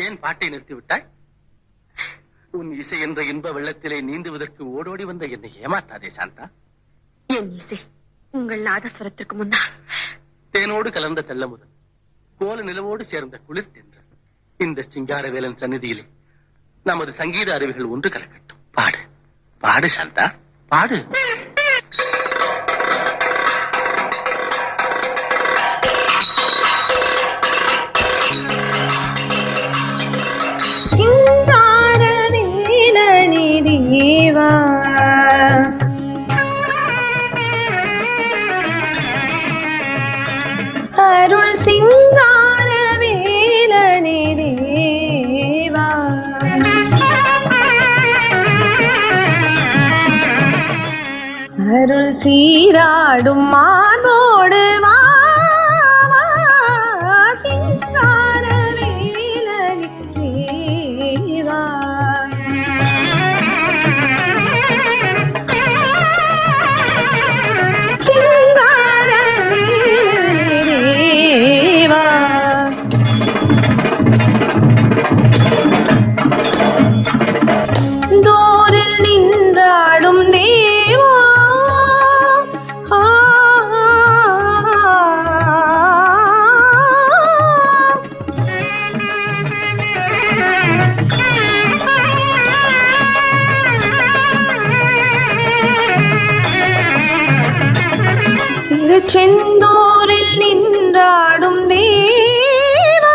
ஏன் பாட்டை நிறுத்திவிட்டாய்? உன் இசை என்ற இன்ப வெள்ளத்திலே நீந்துவதற்கு ஓடோடி வந்த என்னை ஏமாத்தாதே சாந்தா. என் இசை உங்கள் நாதஸ்வரத்திற்கு முன்னால் தேனோடு கலந்த தெல்லமுதல், கோல நிலவோடு சேர்ந்த குளிர் தென்றல். இந்த சிங்காரவேலன் சந்நிதியிலே நமது சங்கீத அருவிகள் ஒன்று கலக்கட்டும். பாடு பாடு சாந்தா, பாடு. தேவா அருள் சிங்கார வேலனே தேவா அருள் சீராடும் மார்போடு வா சிங்கார வேலனே தேவா சிங்கார வேலனே தேவா தோரில் நின்றாடும் தேவா செந்தூரில் நின்றாடும் தேவா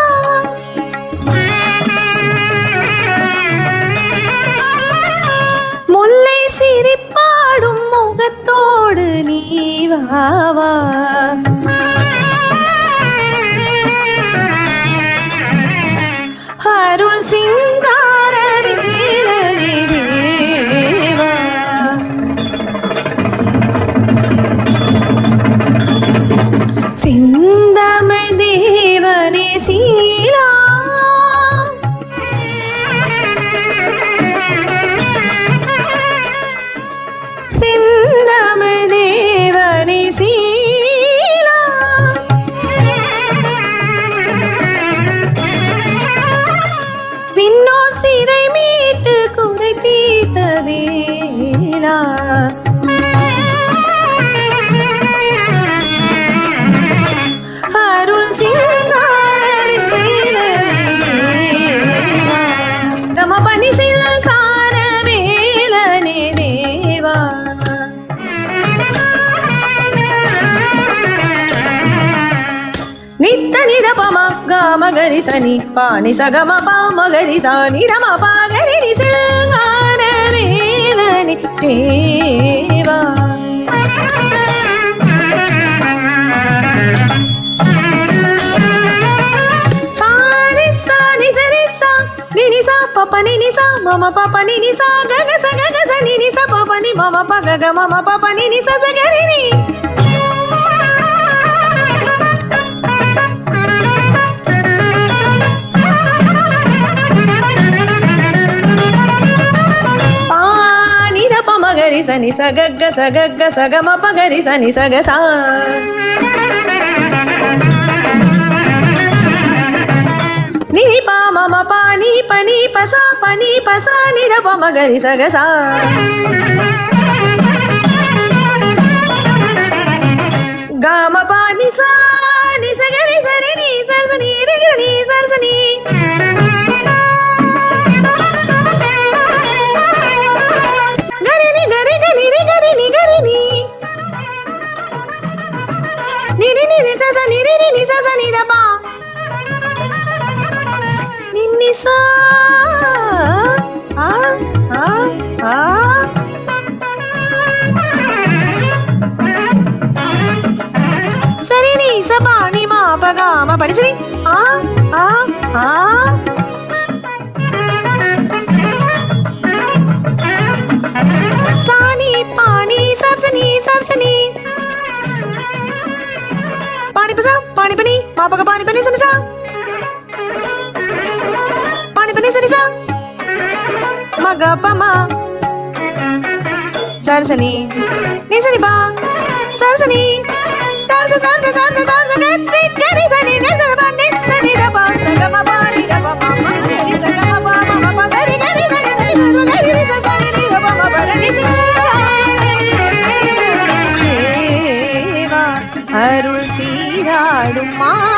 முல்லை சிரிப்பாடும் முகத்தோடு நீவாவா அருள் சிங்கார வேலனே தேவா செந்தமிழ் தேவனே சீலா செந்தமிழ் தேவனே சீலா விண்ணோர் சிறை மீட்டு குறை தீர்த்த வேலா அருள் சிங்கார வேலனே தேவா கம பணி சிங்கார வேலனே தேவா நித்த நித பம காம கரி சனி பாணி சகம பாம கரி சாணி ரம பாகரி நி சிங்கார வேலனே தேவா papa ni sa mama papa ni sa ga ga sa ni sa papa ni mama pa ga ga mama papa ni sa sa ga ni pa ni da pa ma ga ri sa ni sa ga ma pa ga ri sa ni sa ga sa ni pa mama pa ni pa sa ni da pa ma ga ri sa ga sa ga ma pa ni sa ga ri sa ni sa ni re ga ni sa ni ga ri ni ga ri ga ni re ga ri ni ga ri ni ni sa ni re ni sa ni da pa sa sari ni sa pa ni ma pa ga ma pa ni sari sa ni pa ni sa ni pani pa ni ma pa ga pani pa ni sa ni sa sari sa maga pa ma sarsani ni sari pa sarsani sarsa gari sani ni sa pa ni sani da pa sa ga ma pa ni da pa ma பாடும் மா